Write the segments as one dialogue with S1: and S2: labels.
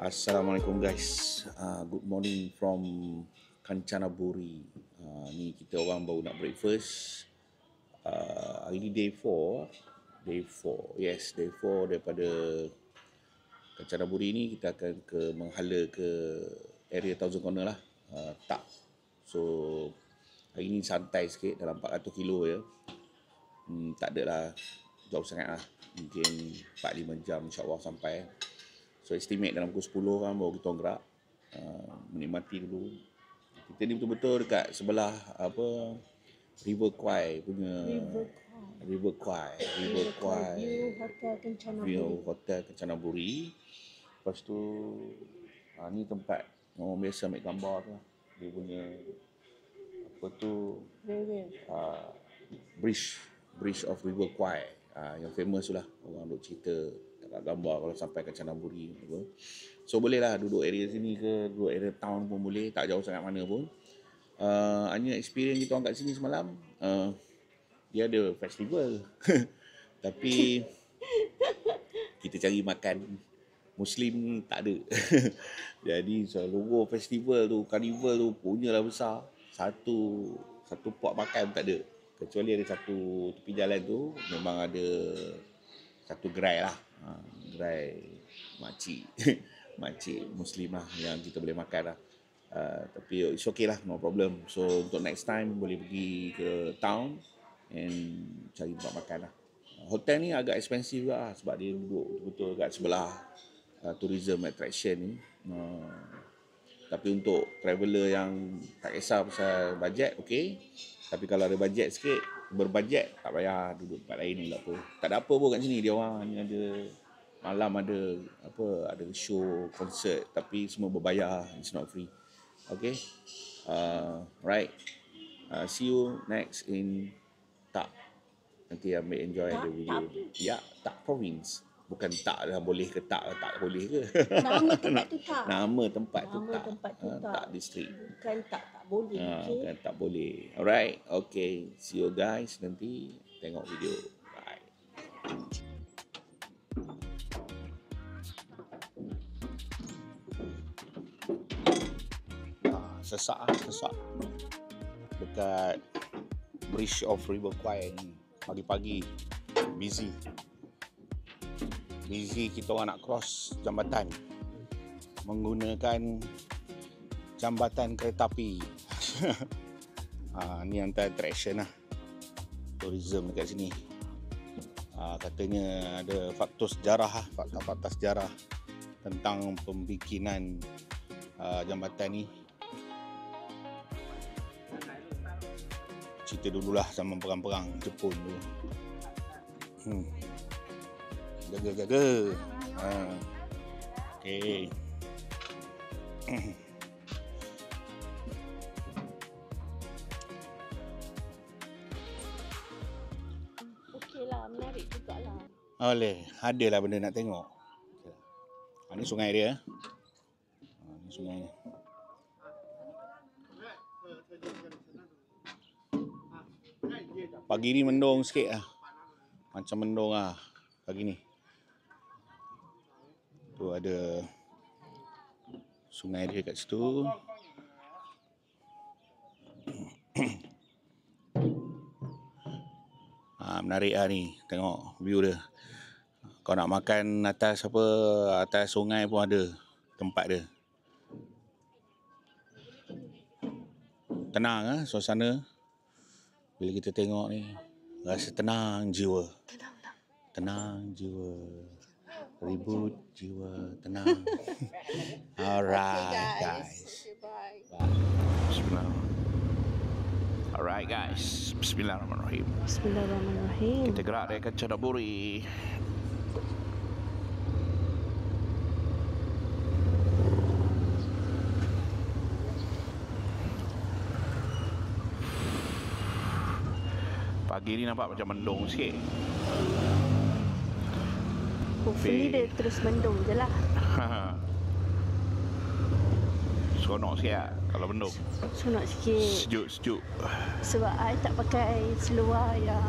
S1: Assalamualaikum guys. Good morning from Kanchanaburi. Ni kita orang baru nak breakfast. Hari ni day 4. Yes, day 4 daripada Kanchanaburi ni kita akan menghala ke area Thousand Corner lah. Tak. So hari ni santai sikit, dalam 400 kilo je. Tak adalah jauh sangat lah. Mungkin 4-5 jam insyaAllah sampai. So estimate dalam pukul 10 kan baru kita gerak, menikmati dulu. Kita ni betul-betul dekat sebelah River Kwai punya. River Kwai View Hotel Kanchanaburi. Lepas tu ni tempat orang biasa ambil gambar tu. Dia punya Bridge of River Kwai, yang famous tu lah. Orang duk cerita gambar kalau sampai Kanchanaburi. So boleh lah duduk area sini ke, duduk area town pun boleh, tak jauh sangat mana pun. Hanya experience kita orang kat sini semalam, dia ada festival tapi kita cari makan Muslim ni tak ada. Jadi logo festival tu, carnival tu punyalah besar, satu pot makan pun tak ada, kecuali ada satu tepi jalan tu memang ada satu gerai lah, gerai makcik Muslim lah yang kita boleh makan lah. Tapi it's okay lah, no problem. So untuk next time boleh pergi ke town and cari tempat makan lah. Hotel ni agak expensive juga lah, sebab dia duduk betul-betul kat sebelah tourism attraction ni. Tapi untuk traveller yang tak kisah pasal bajet, okay. Tapi kalau ada bajet sikit, berbajet, tak payah duduk tempat lain ni lah apa. Tak ada apa pun kat sini, dia orang ni ada malam ada show, konsert, tapi semua berbayar, it's not free. Okay. Right. See you next in Tak. Nanti ambil enjoy the video. Ya, Tak Province. Bukan tak lah, boleh ke tak boleh ke.
S2: Nama tempat tu tak.
S1: Nama tempat tu tak. Tak distrik.
S2: Bukan tak boleh. Okay?
S1: Bukan tak boleh. Alright. Okay. See you guys nanti tengok video. Bye. Sesak dekat Bridge of River Kwai ni. Pagi-pagi busy, kita orang nak cross jambatan menggunakan jambatan kereta api. Ni antara attraction lah tourism dekat sini. Katanya ada fakta sejarah tentang pembikinan jambatan ni. Cerita dululah zaman perang-perang Jepun tu. Jaga. Okay.
S2: Okey lah, menarik jugalah.
S1: Boleh, adalah benda nak tengok. Ni sungai dia. Ni sungai ni. Pagi ni mendung sikit lah. Macam mendung lah pagi ni. Tu ada sungai dia kat situ. Menarik lah ni. Tengok view dia. Kau nak makan atas sungai pun ada tempat dia. Tenang lah suasana. Bila kita tengok ni, rasa tenang jiwa. Tenang jiwa. Ribut jiwa, tenang. Alright guys.
S2: Bye.
S1: Bismillahirrahmanirrahim. Alright guys. Bismillahirrahmanirrahim. Kita gerak dari Kanchanaburi. Pagi ni nampak macam mendung sikit.
S2: Hopefully dia terus mendung je lah.
S1: Seronok sikit lah kalau mendung.
S2: Seronok sikit.
S1: Sejuk.
S2: Sebab I tak pakai seluar yang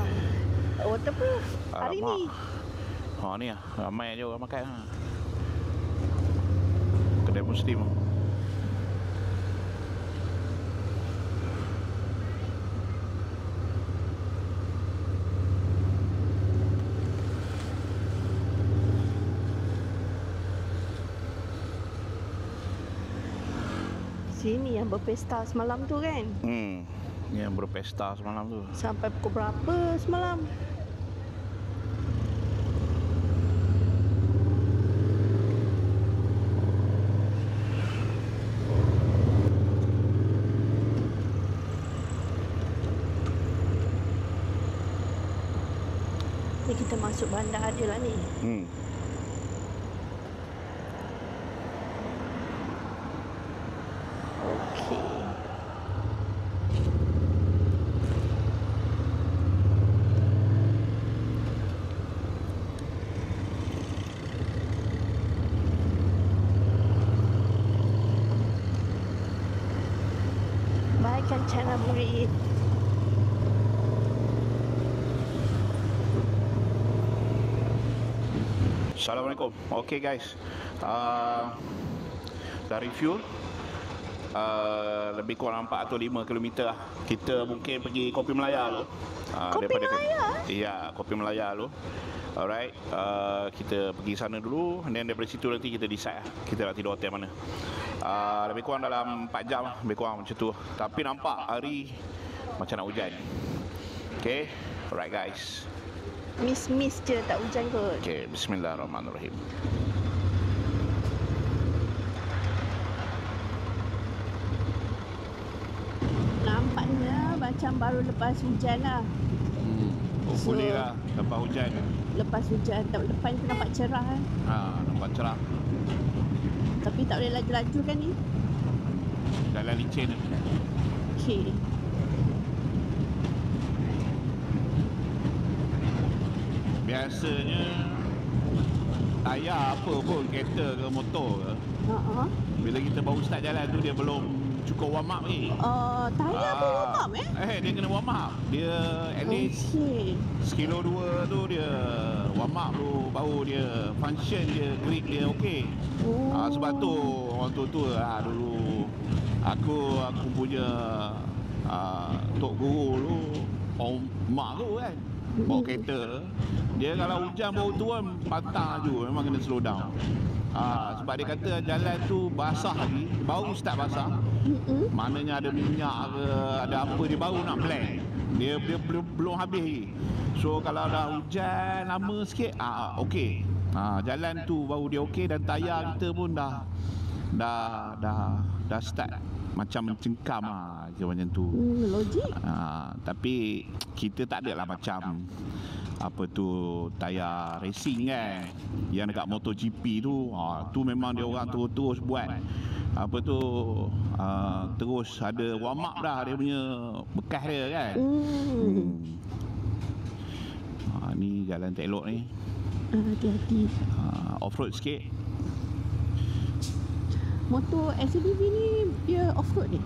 S2: waterproof hari ni.
S1: Ni lah, ramai je orang makan.
S3: toilet Muslim.
S2: Sini yang berpesta semalam tu kan?
S3: Yang berpesta semalam tu.
S2: Sampai pukul berapa semalam? Ni kita masuk bandar je lah ni. Okey. Baik Kencana Murid.
S3: Assalamualaikum. Okay guys, dari fuel lebih kurang 4 atau 5 km lah. Kita mungkin pergi Kopi Melaya dulu.
S2: Kopi Melaya?
S3: Ya, Kopi Melaya dulu. Alright, kita pergi sana dulu, dan daripada situ nanti kita decide lah, kita nak tidur hotel mana. Lebih kurang dalam 4 jam lah, lebih kurang macam tu. Tapi nampak hari macam nak hujan. Okay, alright guys.
S2: Miss je, tak hujan kot.
S3: Okay, bismillahirrahmanirrahim.
S2: Nampaknya macam baru lepas hujan lah.
S3: Boleh lah, lepas hujan.
S2: Lepas hujan, depan tu nampak cerah kan.
S3: Nampak cerah.
S2: Tapi tak boleh laju-laju kan ni?
S3: Jalan licin.
S2: Okey.
S3: Biasanya tayar apa pun, kereta ke motor ke, bila kita baru start jalan tu dia belum cukup warm up ni.
S2: Tayar pun warm up
S3: Dia kena warm up. Dia at least sekilo 2 tu dia warm up tu, baru dia function dia, grip dia okey. Sebab tu orang tua-tua dulu aku punya tok guru tu, orang mak tu kan, bawa kereta dia kalau hujan baru turun patah je, memang kena slow down. Sebab dia kata jalan tu basah lagi, baru start basah. Maknanya ada minyak ke, ada apa, dia baru nak blend, dia belum habis lagi. So kalau dah hujan lama sikit, okey, jalan tu baru dia okey, dan tayar kita pun dah start macam mencengkam macam tu.
S2: Logik.
S3: Tapi kita tak adalah macam apa tu tayar racing kan, yang dekat MotoGP tu. Tu memang dia orang terus buat apa tu, terus ada warm up dah dia punya bekas dia kan. Ni jalan tak elok ni.
S2: Hati-hati.
S3: Off-road sikit.
S2: Motor SUV ni dia off-road ni?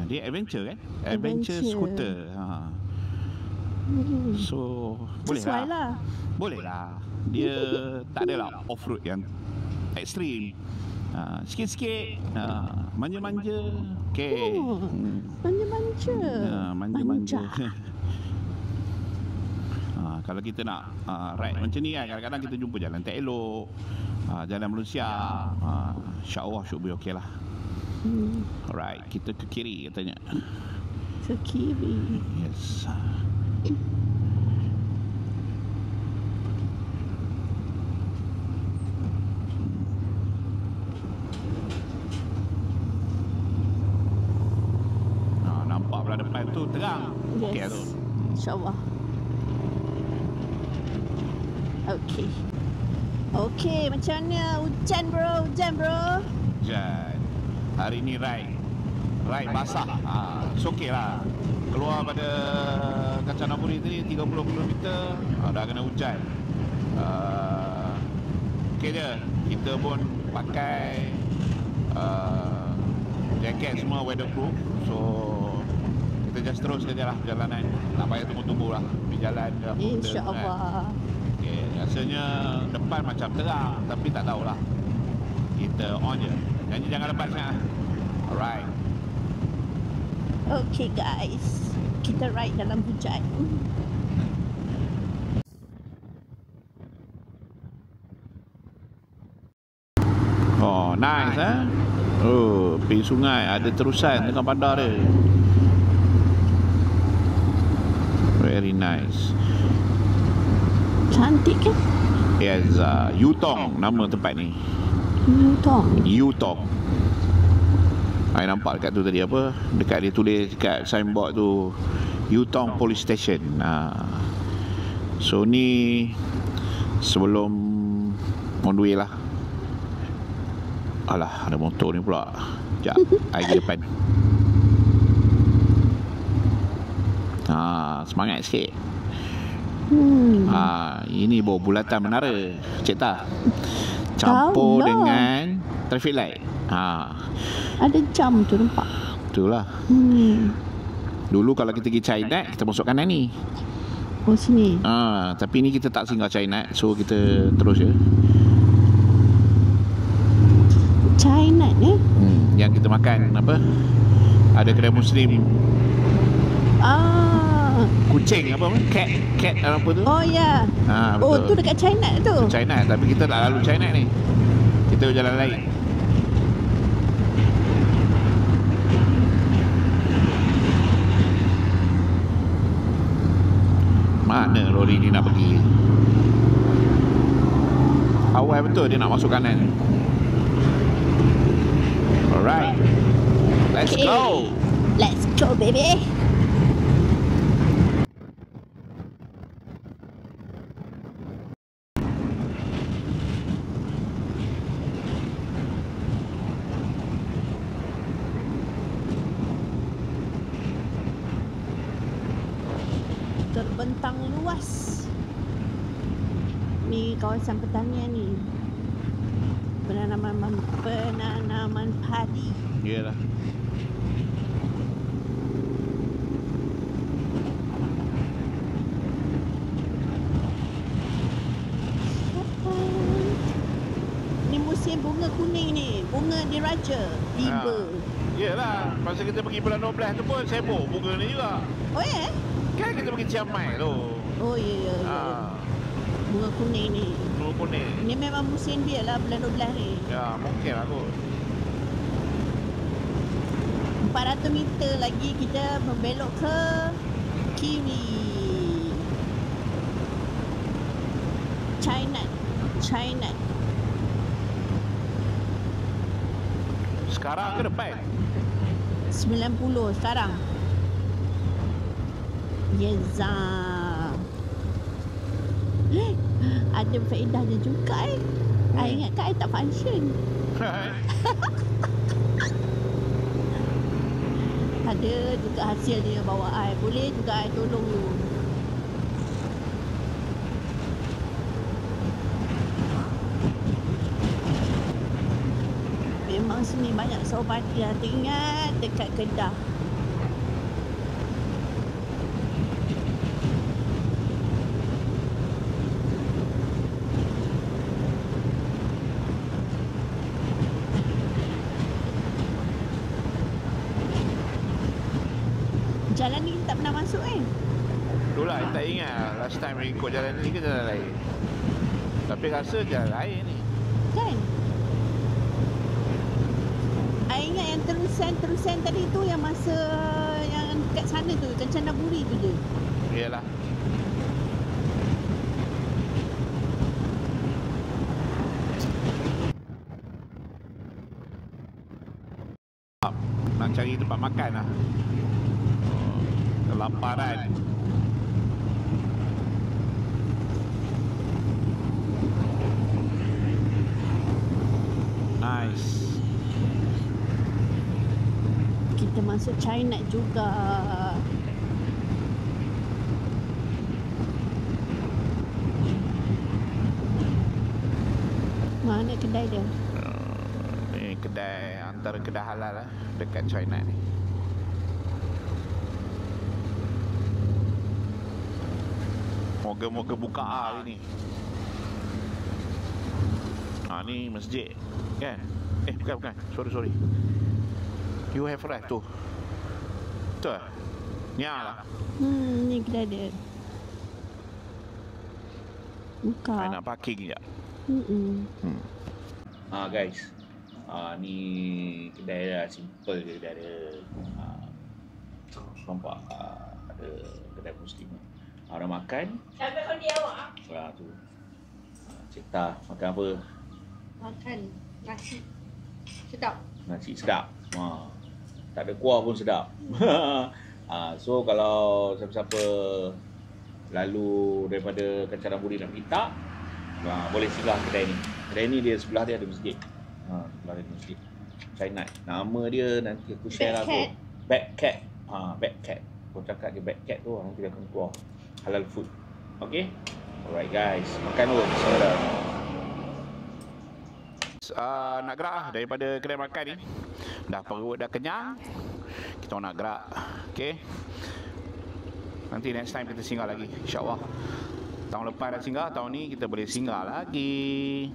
S3: Dia adventure kan? Adventure scooter. So boleh
S2: sesuai lah.
S3: Boleh lah. Dia tak adalah off-road yang ekstrim. Sikit-sikit, manja-manja. Okay.
S2: Manja-manja.
S3: Manja-manja. Kalau kita nak ride macam ni kan, kadang-kadang kita jumpa jalan tak elok, jalan Malaysia, insyaAllah should be okay lah. Alright, kita ke kiri katanya.
S2: Ke kiri.
S3: Yes. Nampak belah depan tu terang.
S2: Yes.
S3: Okey tu.
S2: InsyaAllah. Okey. Okey, macam mana? Hujan bro.
S3: Hujan. Hari ni ride basah. It's okay lah. Keluar pada Kanchanaburi tadi 30 km, dah kena hujan. Okay je. Kita pun pakai jaket semua weatherproof. So kita just terus saja lah perjalanan. Tak payah tunggu-tunggu lah di jalan ke apa.
S2: InsyaAllah.
S3: Okay, rasanya depan macam terang, tapi tak tahulah. Kita on je. Nyanyi jangan lepas nak. Alright.
S2: Okay guys, kita ride dalam hujan.
S3: Oh, nice Oh, pergi sungai ada terusan tengah bandar dia. Very nice.
S2: Cantik kan?
S3: Yes, Yutong nama tempat ni.
S2: Yutong.
S3: Yutong. I nampak dekat tu tadi apa? Dekat dia tulis dekat signboard tu Yutong Police Station. So ni sebelum on the way lah. Alah, ada motor ni pula. Sekejap, I pergi depan. Semangat sikit. Ini bawa bulatan menara. Cik tak? Campur dengan traffic light.
S2: Ada jam tu nampak.
S3: Betul lah. Dulu kalau kita pergi China, kita masuk kanan ni.
S2: Oh, sini.
S3: Tapi ni kita tak singgah China, so kita terus je.
S2: China ni?
S3: Yang kita makan apa? Ada kedai Muslim. Kucing apa? Cat apa tu?
S2: Oh ya.
S3: Betul.
S2: Oh, tu dekat China tu.
S3: China, tapi kita tak lalu China ni. Kita jalan lain. Mana lori ni nak pergi? Awal betul dia nak masuk kanan. Alright. Let's go.
S2: Let's go, baby. Terbentang luas. Ni kawasan pertanian ni. Penanaman padi.
S3: Yalah.
S2: Ni musim bunga kuning ni. Bunga diraja. Tiba.
S3: Yalah. Masa kita pergi bulan 12 tu pun sibuk bunga ni juga.
S2: Oh ya?
S3: Kan kita pergi Chiang Mai tu.
S2: Oh ya. Bunga kuning ni.
S3: Bunga kuning.
S2: Ni memang musim dia lah bulan 12 ni.
S3: Ya, mungkin lah kot.
S2: 400 meter lagi kita membelok ke kiri. China.
S3: Sekarang ke depan?
S2: 90 sekarang. Yeza. Ada faedahnya juga I ingatkan I tak function. Ada juga hasil dia bawa I. Boleh juga I tolong you. Memang sini banyak saubati lah. Ingat dekat Kedah. Jalan ni kita tak pernah masuk
S3: Itulah, tak ingat last time ikut jalan ni ke jalan lain. Tapi rasa jalan lain ni.
S2: Kan? I ingat yang terusan tadi tu yang masa yang kat sana tu, Kanchanaburi tu je.
S3: Yalah. Nak cari tempat makan lah. Kelaparan. Nice.
S2: Kita masuk China juga. Mana kedai dia?
S3: Ni kedai, antara kedai halal lah dekat China ni. Moga-moga buka hari ni. Ni masjid kan? Bukan. Sorry. You have right tu. Betul? Ni lah.
S2: Ni kedai dia. Buka.
S3: Saya nak parking sekejap.
S1: Guys, ni kedai dia simple je kedai dia. Nampak ada kedai Muslim. Orang makan.
S2: Sampai kondi awak.
S1: Tu. Cerita makan apa?
S2: Makan nasi. Sedap.
S1: Nasi sedap. Tak ada kuah pun sedap. So kalau siapa-siapa lalu daripada Kencaran Buri nak pergi Tak, boleh singgah kedai ni. Kedai ni dia sebelah dia ada masjid. Sebelah dia ada masjid. China. Nama dia nanti aku share lah tu. Backcat. Backcat. Kau cakap dia Backcat tu, nanti dia akan keluar halal food. Okay? Alright guys, makan dulu.
S3: Nak gerak lah daripada kedai makan ni. Dah perut dah kenyang, kita nak gerak. Okay, nanti next time kita singgah lagi, insyaAllah. Tahun lepas dah singgah, tahun ni kita boleh singgah lagi.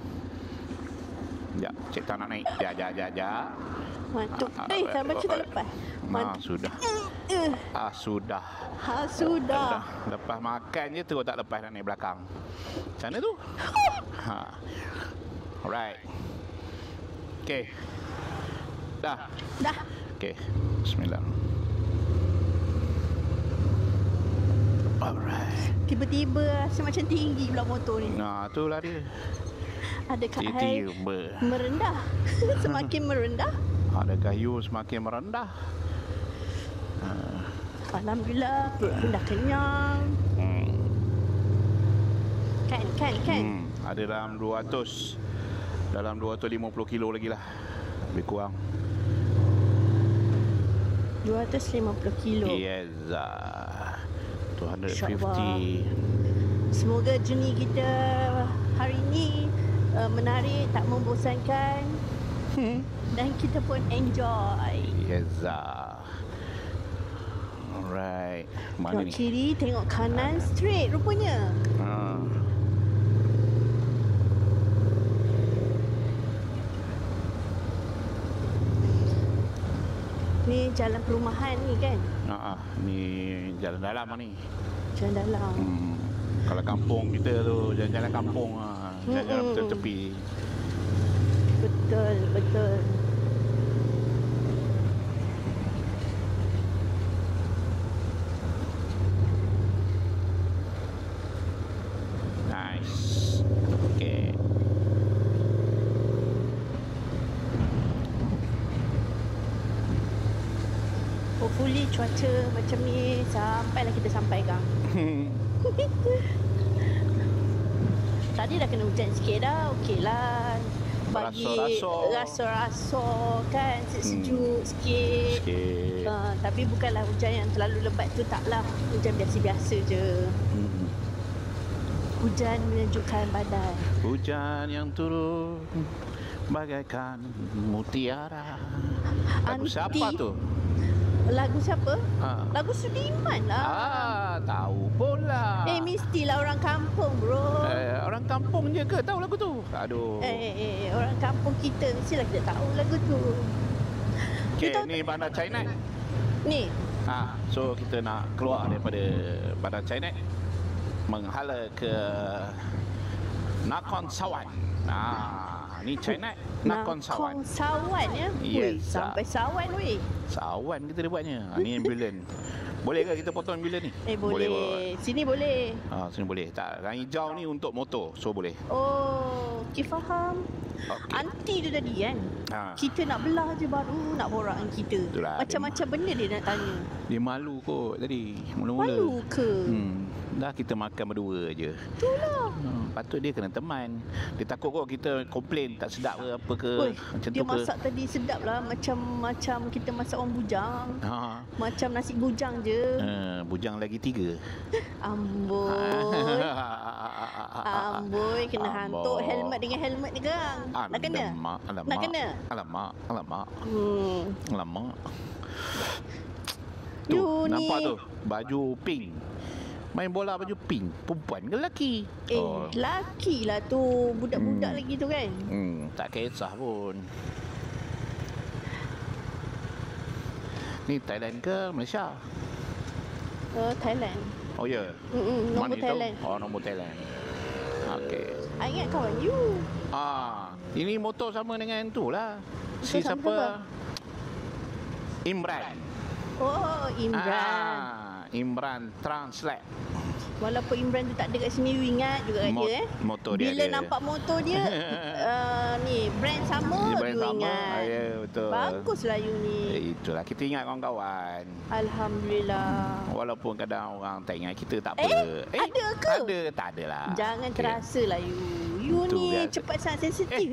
S3: Sekejap, Cik Tak nak naik. Sekejap.
S2: Mantap. Saya baca dah lepas.
S3: Sudah.
S2: Sudah.
S3: Lepas makan je terus tak lepas nak naik belakang. Macam mana tu? Alright. Okay. Dah. Okay. Bismillah. Alright.
S2: Tiba-tiba rasa macam tinggi pula motor ni.
S3: Itulah dia.
S2: Adakah
S3: Tiba-tiba
S2: merendah? Semakin merendah?
S3: Adakah you semakin merendah?
S2: Alhamdulillah, perut pun dah kenyang. Kan?
S3: Ada dalam 250 kilo lagi lah. Lebih kurang
S2: 250 kilo.
S3: Yes, 250.
S2: Semoga journey kita hari ini menarik, tak membosankan. Dan kita pun enjoy.
S3: Yes. Alright. Mana
S2: Tengok
S3: ni?
S2: kiri, tengok kanan, straight rupanya. Ni jalan perumahan ni kan?
S3: Ni jalan dalam lah ni.
S2: Jalan dalam.
S3: Kalau kampung kita tu jalan-jalan kampung jalan-jalan tepi.
S2: Betul.
S3: Nice. Okay.
S2: Hopefully cuaca macam ni sampailah kita sampai gang. Tadi dah kena hujan sikit dah, okey lah. Bagi rasa-rasa kan, sejuk sikit. Tapi bukanlah hujan yang terlalu lebat tu, taklah. Hujan biasa-biasa je. Hujan menyejukkan badan.
S3: Hujan yang turun bagaikan mutiara. Lagu siapa tu?
S2: Lagu siapa? Lagu Sudirman lah.
S3: Tahu pula.
S2: Mestilah orang kampung, bro.
S3: Orang kampung je ke tahu lagu tu? Aduh.
S2: Orang kampung kita mestilah kita tahu lagu tu.
S3: Okay, ni Bandar Chainet.
S2: Ni.
S3: So kita nak keluar daripada Bandar Chainet, menghala ke Nakhon Sawan. Ni Chainet, Nakhon Sawan.
S2: Nakhon Sawan ya?
S3: Yes.
S2: Sampai Sawan weh.
S3: Sawan kita dia buatnya. Ni ambulans. Boleh ke kita potong ambulans ni?
S2: Boleh. Sini boleh.
S3: Sini boleh. Tak, yang hijau ni untuk motor. So boleh.
S2: Oh, okay, faham.
S3: Okay.
S2: Anti tu tadi kan? Kita nak belah je baru nak borak dengan kita.
S3: Itulah,
S2: macam-macam benda dia nak tanya.
S3: Dia malu kot tadi. Mula-mula.
S2: Malu ke?
S3: Dah kita makan berdua je.
S2: Itulah.
S3: Patut dia kena teman. Dia takut kot kita komplain tak sedap ke apa ke. Macam
S2: dia
S3: tu
S2: masak tadi sedap lah. Macam kita masak orang bujang. Macam nasi bujang je.
S3: Bujang lagi 3.
S2: Amboi. Amboi, kena hantuk helmet dengan helmet ni kan. Nak kena?
S3: Alamak.
S2: Nak kena?
S3: Alamak. Alamak.
S2: You
S3: Tu, nampak
S2: ni.
S3: tu? Baju pink. Main bola baju pink. Perempuan ke lelaki?
S2: Laki lah tu. Budak-budak lagi tu kan.
S3: Tak kisah pun. Ni Thailand ke Malaysia?
S2: Thailand.
S3: Oh ya?
S2: Nombor
S3: Mana you tahu?
S2: Thailand.
S3: Oh, nombor Thailand. Okey.
S2: I ingat kawan you.
S3: Ini motor sama dengan tu lah. Si
S2: Motor sama
S3: siapa?
S2: siapa?
S3: Imran.
S2: Oh, Imran.
S3: Imran Translate.
S2: Walaupun Imran tu tak ada kat sini, you ingat juga dia
S3: Motor dia
S2: bila
S3: ada.
S2: nampak motor dia ni brand sama,
S3: Brand
S2: you
S3: sama.
S2: ingat.
S3: Ya, betul.
S2: Baguslah you ni.
S3: Itulah, kita ingat kawan-kawan.
S2: Alhamdulillah.
S3: Walaupun kadang orang tak ingat kita, tak apa.
S2: Ada ke?
S3: Ada, tak ada lah.
S2: Jangan
S3: Okey.
S2: terasa lah you. You
S3: Itu
S2: ni
S3: biasa.
S2: cepat sangat sensitif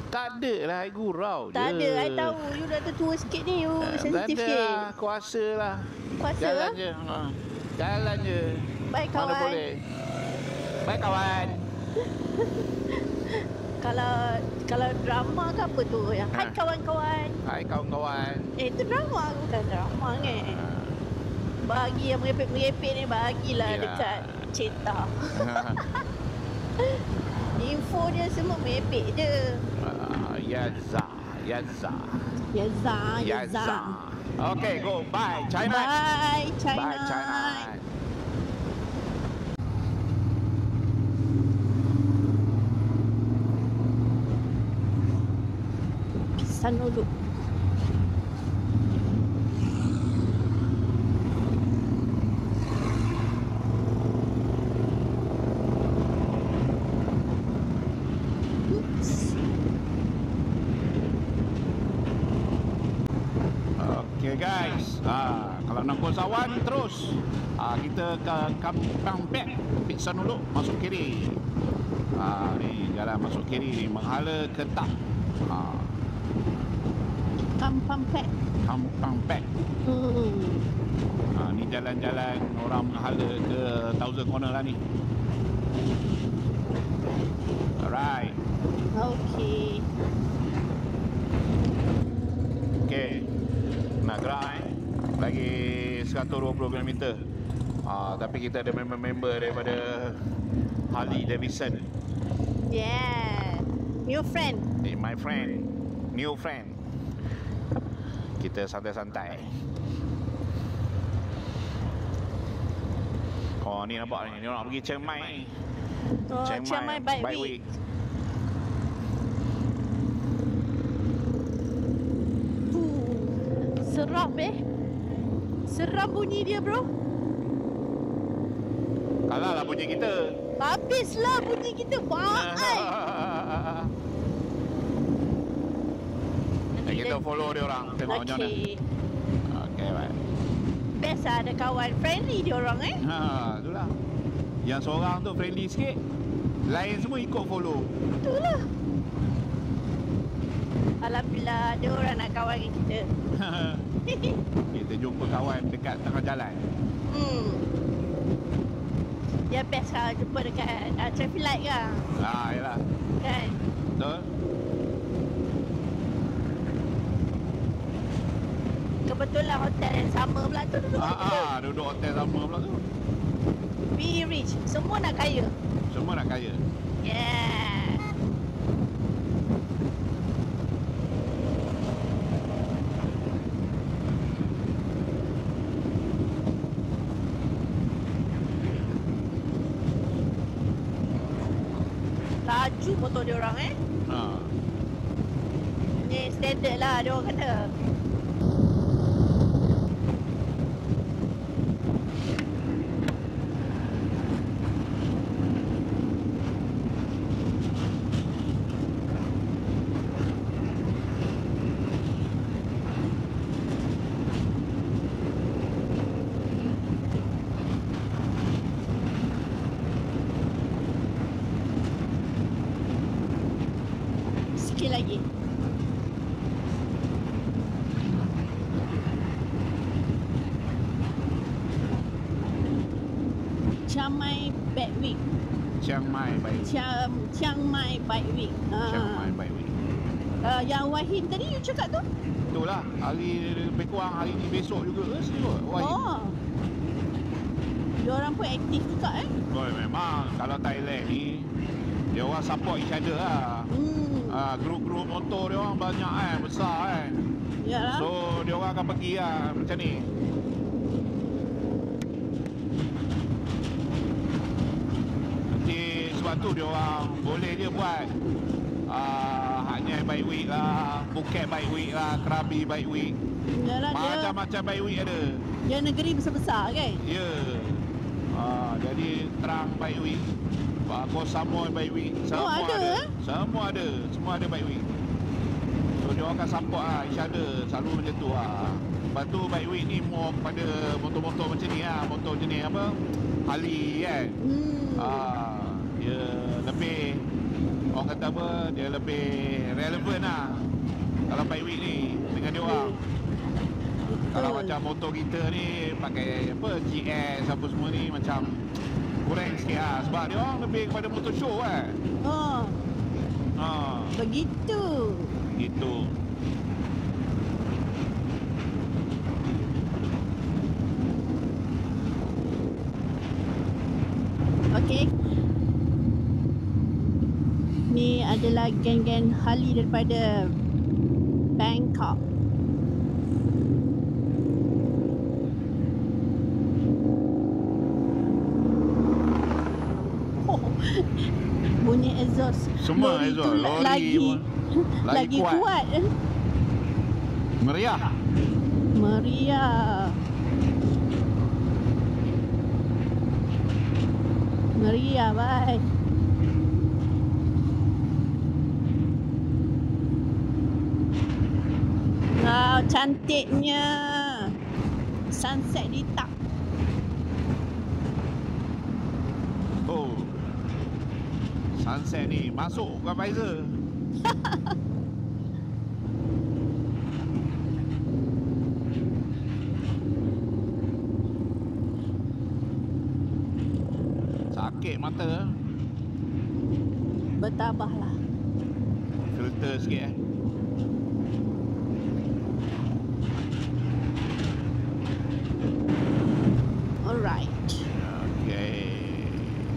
S3: Tak ada lah, I gurau je.
S2: Tak ada, I tahu you dah tua sikit ni, you sensitif
S3: Tak ada
S2: sikit.
S3: lah, kuasa lah.
S2: Kuasa
S3: Jalan
S2: lah.
S3: je. Jalan je.
S2: Baik
S3: Mana
S2: kawan.
S3: boleh. Baik kawan.
S2: Kalau drama ke apa tu yang hai kawan-kawan.
S3: Hai kawan-kawan.
S2: Itu drama bukan drama ni. Bagi yang merepek-merepek ni bagilah
S3: Ya.
S2: dekat cetak. Info dia semua merepek je.
S3: Yaza. Yaza.
S2: Yaza.
S3: Okay, go. Bye, China.
S2: Bye, China.
S3: Bye, China.
S2: Pisan dulu.
S3: Okay guys, kalau nak Kosawan terus kita ke Kampung Pek, Piksan dulu, masuk kiri. Ni jalan masuk kiri ni, menghala ke Tak.
S2: Kampung Pek.
S3: Kampung Pek. Ni jalan-jalan orang menghala ke Thousand Corner lah ni. Alright.
S2: Okey.
S3: Okay. Nak gerak lagi 120 km. Tapi kita ada member-member daripada Harley Davidson.
S2: Yeah. New friend.
S3: My friend, new friend. Kita santai-santai. Oh, ni nampak ni, dia nak pergi Chiang Mai.
S2: Oh, Chiang Mai Bike Week. Seram Seram bunyi dia bro.
S3: Kalah lah bunyi kita.
S2: Habislah bunyi kita. Baik.
S3: Kita follow dia orang. Tengok macam mana. Okay, baik.
S2: Best lah ada kawan friendly dia orang
S3: Itulah. Yang seorang tu friendly sikit, lain semua ikut follow.
S2: Itulah. Alhamdulillah ada orang nak kawan dengan kita.
S3: Kita jumpa kawan dekat tengah jalan.
S2: Dia best lah jumpa dekat traffic light kan.
S3: Yalah.
S2: Kan.
S3: Betul.
S2: Kebetulan hotel yang sama pula tu duduk
S3: Duduk hotel sama pula tu.
S2: Be rich. Semua nak kaya.
S3: Semua nak kaya.
S2: Yeah. Laju motor dia orang Ni standard lah dia orang kata. Sikit lagi. Chiang Mai Bike Week.
S3: Chiang Mai Bike.
S2: Chiang Mai Bike Week.
S3: Chiang Mai Bike Week.
S2: Yang Wahin tadi you cakap tu?
S3: Itulah, hari lebih kurang hari ni besok juga ke sini Wahid.
S2: Dia orang pun aktif juga
S3: Memang kalau Thailand ni dia orang support each other lah. Grup-grup motor dia orang banyak besar
S2: Yalah.
S3: So dia orang akan pergi lah macam ni. Nanti sebab tu dia orang boleh je buat Hanyai Bike Week lah, Phuket Bike Week lah, Krabi Bike Week.
S2: Yalah,
S3: Macam-macam Bike Week ada.
S2: dia negeri besar-besar kan?
S3: Ya. Jadi Trang Bike Week, Koh Samui Bike Week, semua
S2: ada.
S3: Semua ada. Semua ada Bike Week. So dia orang akan support lah each other. Selalu macam tu lah. Lepas tu Bike Week ni more kepada motor-motor macam ni lah. Motor jenis apa, Harley kan. Dia lebih, orang kata apa, dia lebih relevan lah kalau Bike Week ni dengan dia orang. Kalau macam motor kita ni pakai apa, GS apa semua ni macam kurang sikit lah. Sebab dia orang lebih kepada motor show kan.
S2: Begitu.
S3: Gitu.
S2: Okey. Ni adalah geng-geng Harley daripada Bangkok. Bunyi exhaust
S3: Semua
S2: lori
S3: exhaust,
S2: tu
S3: lori
S2: lagi kuat.
S3: Meriah.
S2: Meriah. Meriah, bye. Cantiknya sunset di tak.
S3: Oh, sunset ni masuk bukan Pfizer. Sakit mata.
S2: Bertabahlah.
S3: Filter sikit
S2: Alright.
S3: Okey.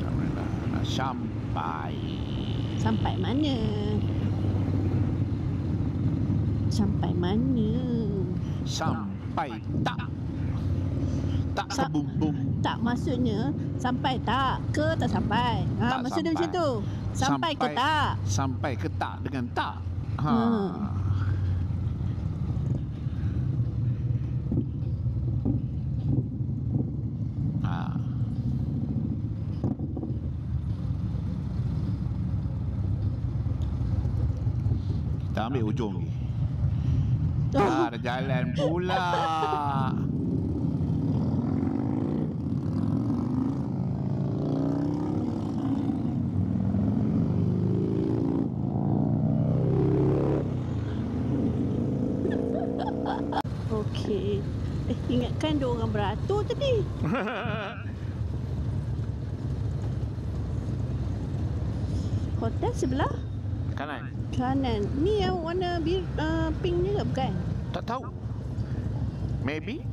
S3: Alhamdulillah dah sampai.
S2: Sampai mana? Sampai mana?
S3: Sampai tak? Tak kebum-bum.
S2: Tak, maksudnya sampai tak ke tak sampai?
S3: Tak
S2: Maksud dia
S3: sampai.
S2: macam tu. Sampai ke tak?
S3: Sampai ke tak dengan tak. Kita ambil ujung ni. Ada jalan pula.
S2: Okey. Ingatkan dia orang beratur tadi. Hotel sebelah
S3: Kanan.
S2: kanan. Ni yang warna pink ni ke bukan?
S3: Tak tahu. Maybe.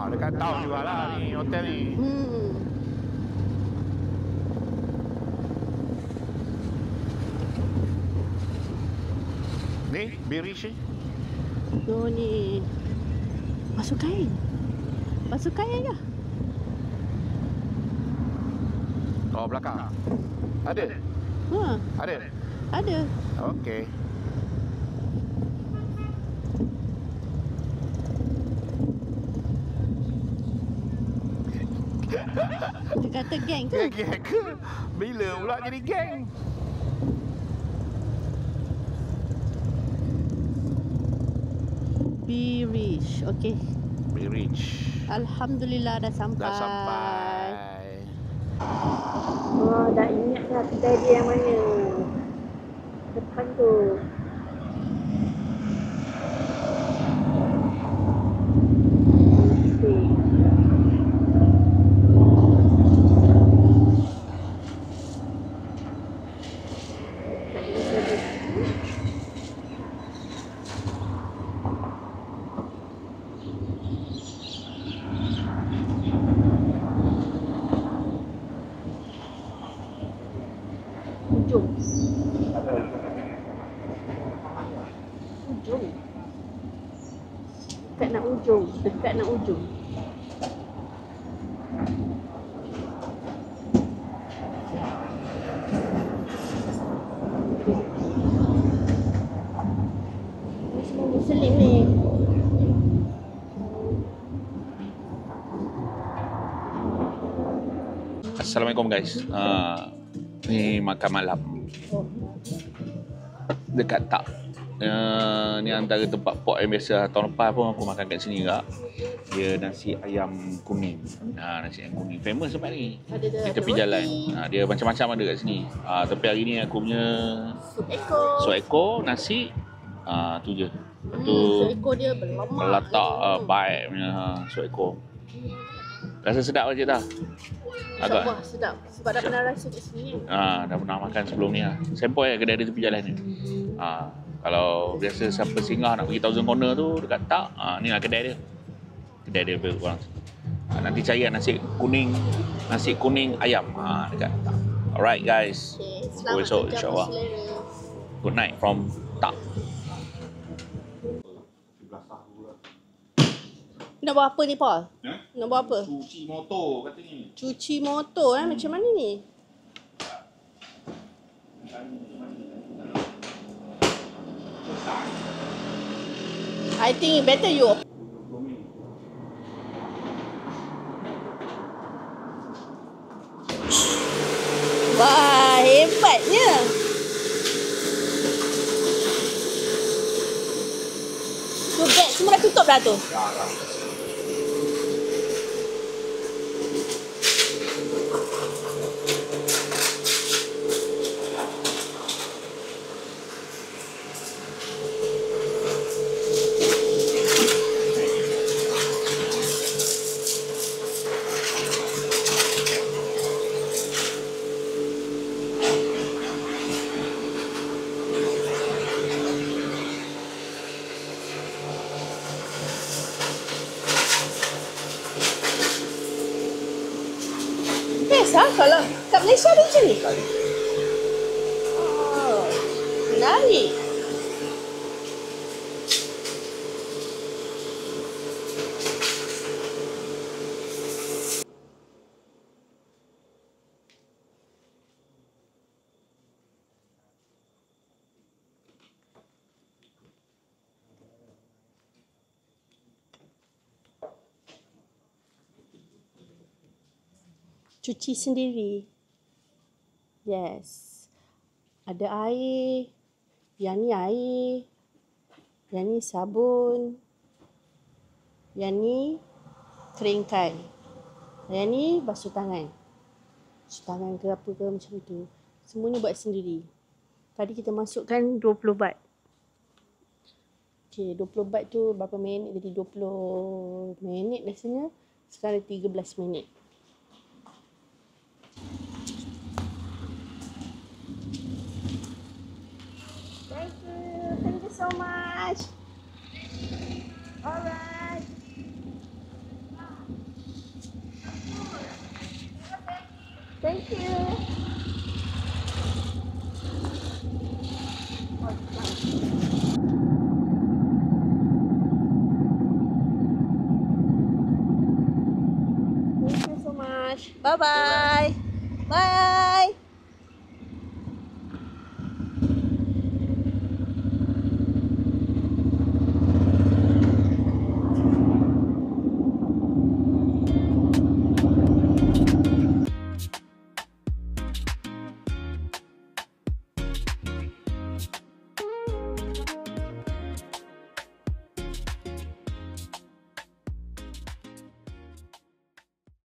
S3: Dekat town jugalah ni hotel ni. Ni Birish ni.
S2: Oh ni. Basuh kain. Basuh kain ke?
S3: Oh belakang. Ada? Ada?
S2: Ada.
S3: Okey.
S2: Dia kata geng ke?
S3: Geng ke? Bila pula jadi geng?
S2: Be rich. Okey.
S3: Be rich.
S2: Alhamdulillah dah sampai.
S3: Dah sampai.
S2: Oh, dah ingat dah kedai dia yang mana. Depan tu. ujung. Ujung. Dekat nak ujung. Dekat nak ujung. Ni semua Muslim ni.
S1: Assalamualaikum guys. Ni makan malam dekat Tak. Ni antara tempat pok yang biasa tahun lepas pun aku makan kat sini juga. Dia nasi ayam kuning. Nasi ayam kuning famous tempat ni. Di tepi jalan. Dia macam-macam ada kat sini. Tapi hari ni aku punya sup ekor nasi tu je.
S2: Sup ekor dia berlemak.
S1: Meletak baik punya sup ekor. Rasa sedap je tak?
S2: Agak sedap. Sebab dah pernah rasa kat sini.
S1: Dah pernah makan sebelum ni lah. Sempoi kedai di tepi jalan ni. Kalau biasa siapa singgah nak pergi Thousand Corner tu dekat Tak, ni lah kedai dia. Kedai dia lebih kurang. Nanti cari nasi kuning ayam dekat Tak. Alright guys.
S2: Selamat
S1: Besok
S2: kerja,
S1: insyaAllah.
S2: selera.
S1: Good night from Tak.
S2: Nak buat apa ni, Paul? Nak buat apa?
S1: Cuci motor katanya.
S2: Cuci motor macam mana ni? I think better you. Wah, hebatnya. Tu gate semua dah tutup dah tu. Biasa kalau kat Malaysia ada macam ni. Oh, menarik. Cuci sendiri. Yes. Ada air. Yang ni air. Yang ni sabun. Yang ni keringkan. Yang ni basuh tangan. Basuh tangan ke apa ke macam tu. Semuanya buat sendiri. Tadi kita masukkan 20 baht. Okay, 20 baht tu berapa minit? Jadi 20 minit biasanya. Sekarang 13 minit. Thank you so much. Alright. Thank you. Thank you so much. Bye-bye. Bye.